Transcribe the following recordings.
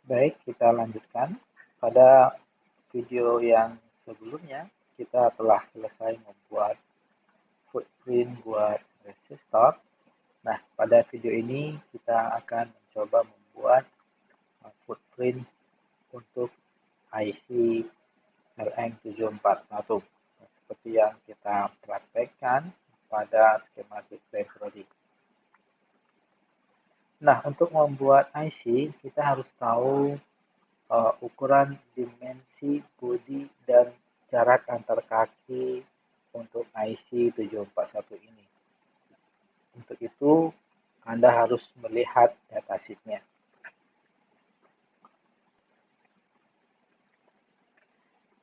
Baik, kita lanjutkan. Pada video yang sebelumnya, kita telah selesai membuat footprint buat resistor. Nah, pada video ini kita akan mencoba membuat footprint untuk IC LM741 seperti yang kita praktekkan pada skematik tadi. Nah, untuk membuat IC, kita harus tahu ukuran dimensi bodi dan jarak antar kaki untuk IC 741 ini. Untuk itu, Anda harus melihat datasheet-nya.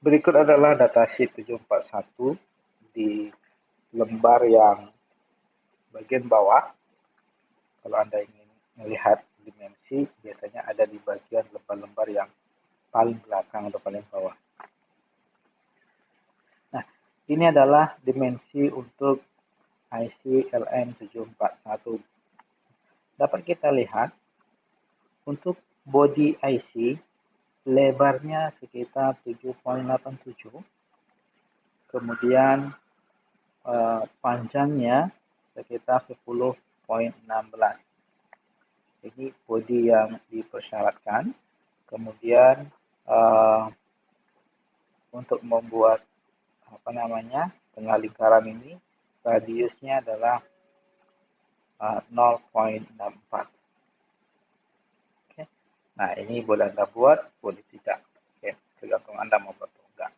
Berikut adalah datasheet 741 di lembar yang bagian bawah. Kalau Anda ingin melihat dimensi, biasanya ada di bagian lembar-lembar yang paling belakang atau paling bawah. Nah, ini adalah dimensi untuk IC LM741. Dapat kita lihat, untuk body IC, lebarnya sekitar 7,87, kemudian panjangnya sekitar 10,16. Jadi bodi yang dipersyaratkan. Kemudian untuk membuat tengah lingkaran ini, radiusnya adalah 0,64. Oke. Nah, ini boleh Anda buat, boleh tidak. Oke, tergantung Anda mau buat atau enggak.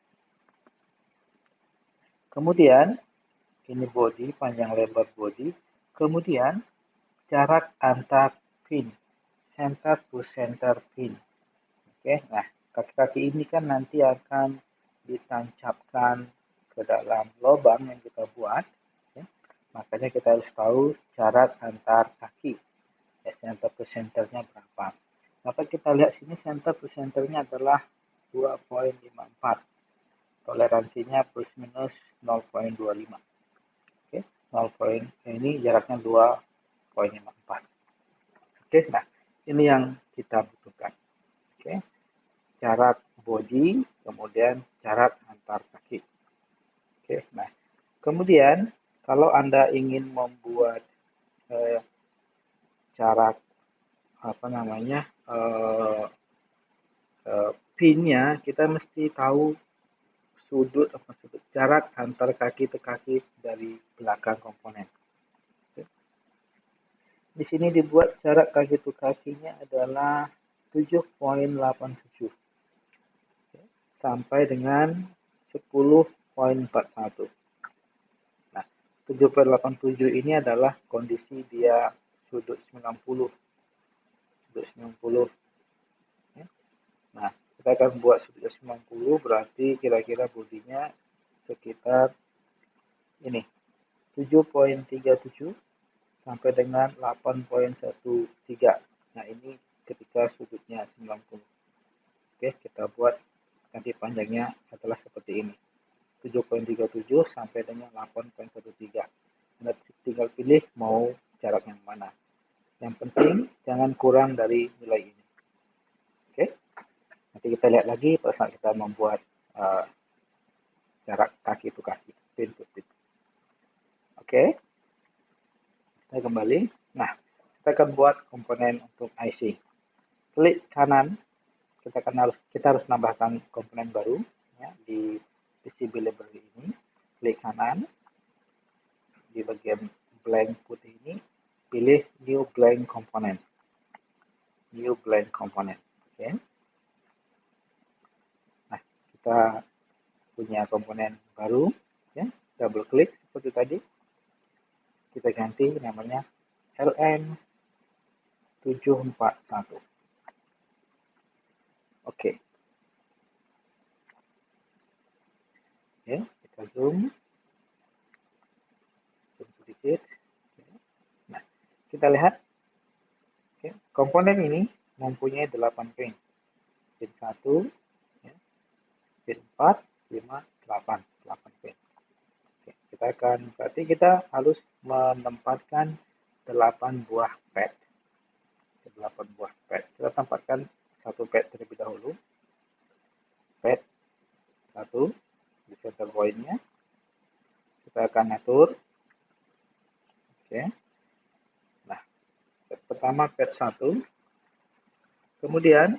Kemudian ini bodi, panjang lebar bodi. Kemudian jarak antar pin, center to center pin. Oke, nah kaki-kaki ini kan nanti akan ditancapkan ke dalam lubang yang kita buat. Oke. Makanya kita harus tahu jarak antar kaki. Ya, center to centernya berapa. Dapat kita lihat sini center to centernya adalah 2,54. Toleransinya plus minus 0,25. Oke, 0, ini jaraknya 2,54. Oke, nah ini yang kita butuhkan. Oke, jarak bodi, kemudian jarak antar kaki. Oke, nah kemudian kalau Anda ingin membuat jarak pinnya, kita mesti tahu sudut jarak antar kaki ke kaki dari belakang komponen. Di sini dibuat jarak kaki to kakinya adalah 7,87 sampai dengan 10,41. Nah, 7,87 ini adalah kondisi dia sudut 90. Sudut 90. Nah, kita akan buat sudut 90, berarti kira-kira bodinya sekitar ini 7,37 sampai dengan 8,13. Nah, ini ketika sudutnya 90. Oke, kita buat nanti panjangnya adalah seperti ini. 7,37 sampai dengan 8,13. Anda tinggal pilih mau jarak yang mana. Yang penting jangan kurang dari nilai ini. Oke. Nanti kita lihat lagi pada saat kita membuat jarak kaki to kaki, pin to pin. Oke. Kita kembali. Nah, kita akan buat komponen untuk IC. Klik kanan, kita harus nambahkan komponen baru ya, di PCB library ini. Klik kanan di bagian blank putih ini, pilih new blank component. New blank component. Oke. Nah, kita punya komponen baru ya, double klik seperti tadi. Kita ganti namanya LM741. Oke. Ya, kita zoom sedikit. Nah, kita lihat ya, komponen ini mempunyai 8 pin. Pin 1, ya, pin 4, 5, 8 pin. Oke, berarti kita harus menempatkan 8 buah pad. 8 buah pad. Kita tempatkan satu pad terlebih dahulu. Pad 1 di center point-nya. Kita akan atur. Oke. Nah, pad pertama pad 1. Kemudian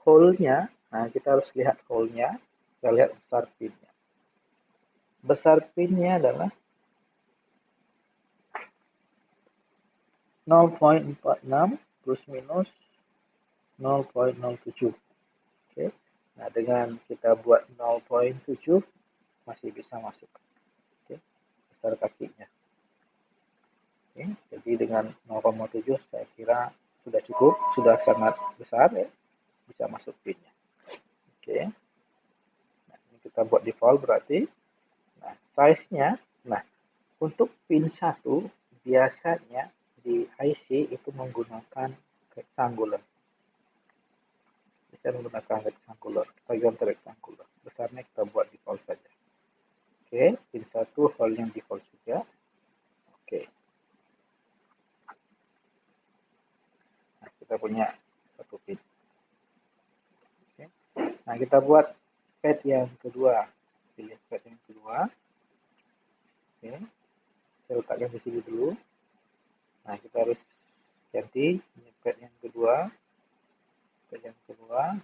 hole-nya, nah kita harus lihat hole-nya. Kita lihat besar pin-nya. Besar pin-nya adalah 0,46 plus minus 0,07. Oke. Nah, dengan kita buat 0,7 masih bisa masuk. Oke. Besar kakinya. Oke. Jadi dengan 0,7 saya kira sudah cukup, sudah sangat besar ya. Bisa masuk pinnya. Oke. Nah, ini kita buat default berarti. Nah, size-nya, nah untuk pin 1 biasanya di IC itu menggunakan rectangular. Bisa menggunakan rectangular. Kita ganti rectangular. Besarnya kita buat default saja. Oke, pin 1 hole yang default juga. Oke. Nah, kita punya satu pin. Oke. Nah, kita buat pad yang kedua. Pilih pad yang kedua. Oke. Saya letakkan di sini dulu. Nah, kita harus ganti ini pad yang kedua. Pad yang kedua.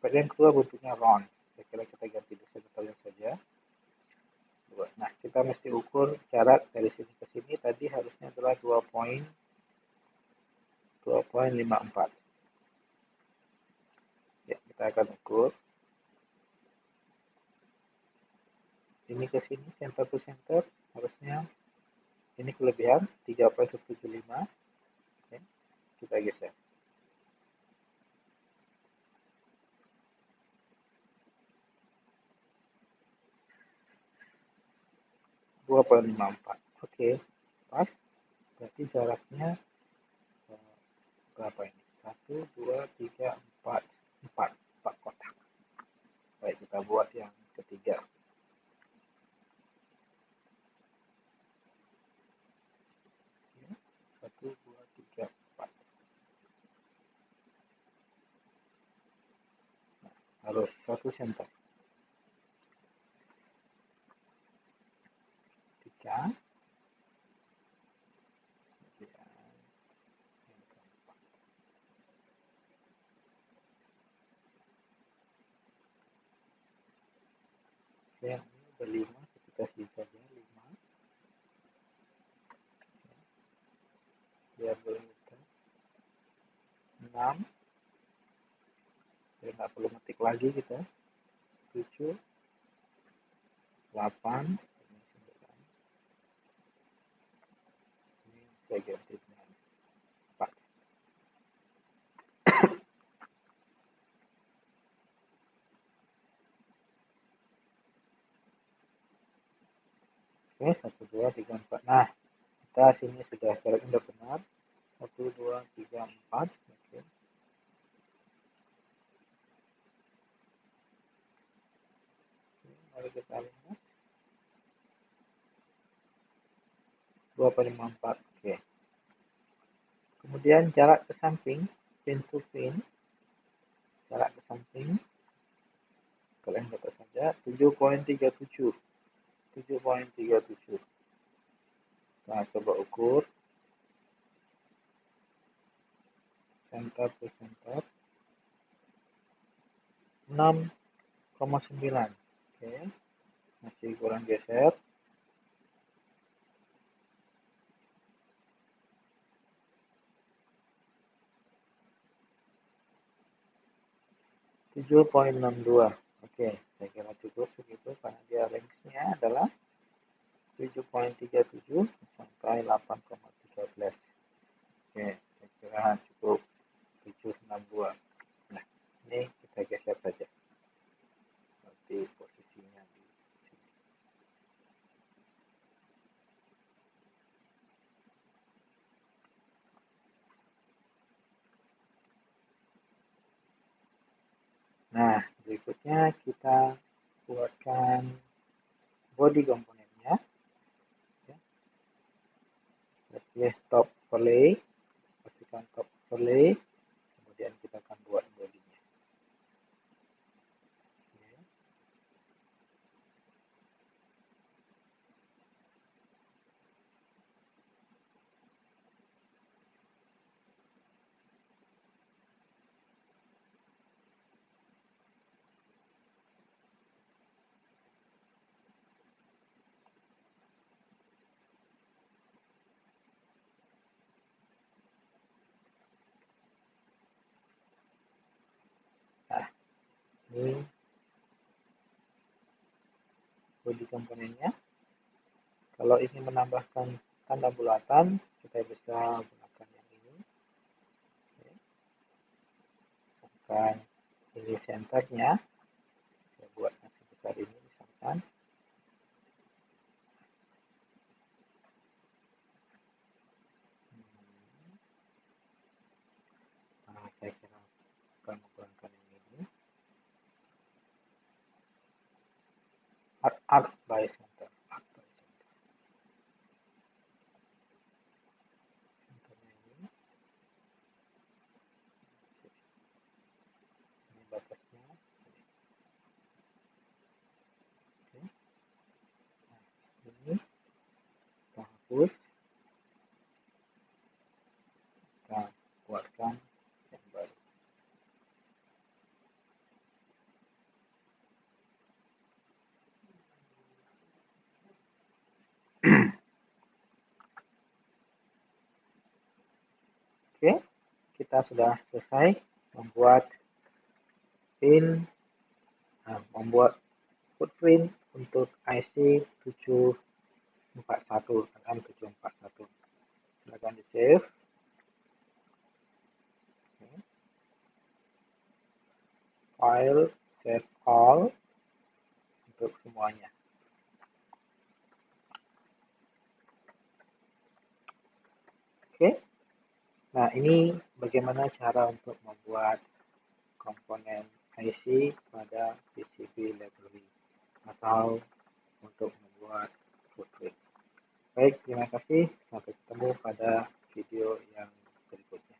Pad yang kedua bentuknya round. Saya kira kita ganti di sini saja. Nah, kita mesti ukur jarak dari sini ke sini tadi harusnya adalah 2,54. Ya, kita akan ukur. Ini ke sini center to center harusnya ini kelebihan 3,175. Oke, kita geser. Oke, pas. Berarti jaraknya berapa ini? 1, 2, 3, 4. 4 kotak. Baik, kita buat yang ketiga. Oke, 1, 2, 3, 4. Nah, harus satu center. 3. Yang ini berlima, kita saja 5. Biar berlipat 6. Ya, nggak perlu ngetik lagi kita. 7, 8, ini 9. Ini saya ganti dengan 4. Oke, 1, 2, 3, 4. Nah, kita sini sudah jaraknya sudah benar. 1, 2, 3, 4. Oke. Mari kita lihat. 2,54. Oke. Kemudian jarak ke samping, pin to pin. Jarak ke samping. Kalian dapat saja 7,37. 7,37. Nah, coba ukur. Center to center. 6,9. Oke. Masih kurang geser. 7,62. Oke, saya kira cukup segitu karena dia range-nya adalah 7,37 sampai 8,13. Oke, saya kira cukup 762. Nah, ini kita geser saja. Nanti posisinya di sini. Nah, berikutnya kita buatkan body komponennya. Pilih top overlay, pastikan top overlay, kemudian kita akan buat bodinya. Ini body komponennya. Kalau ingin menambahkan tanda bulatan, kita bisa gunakan yang ini. Misalkan ini senternya, saya buatnya sebesar ini misalkan. Nah, saya kira akan menggunakan yang ini. Arc by center. Senternya ini. Ini batasnya. Oke. Nah, ini kita hapus. Kita buatkan yang baru. Oke, kita sudah selesai membuat footprint untuk IC 741 LM741. Silakan di save. File save all untuk semuanya. Oke. Nah, ini bagaimana cara untuk membuat komponen IC pada PCB library atau untuk membuat footprint. Baik, terima kasih. Sampai ketemu pada video yang berikutnya.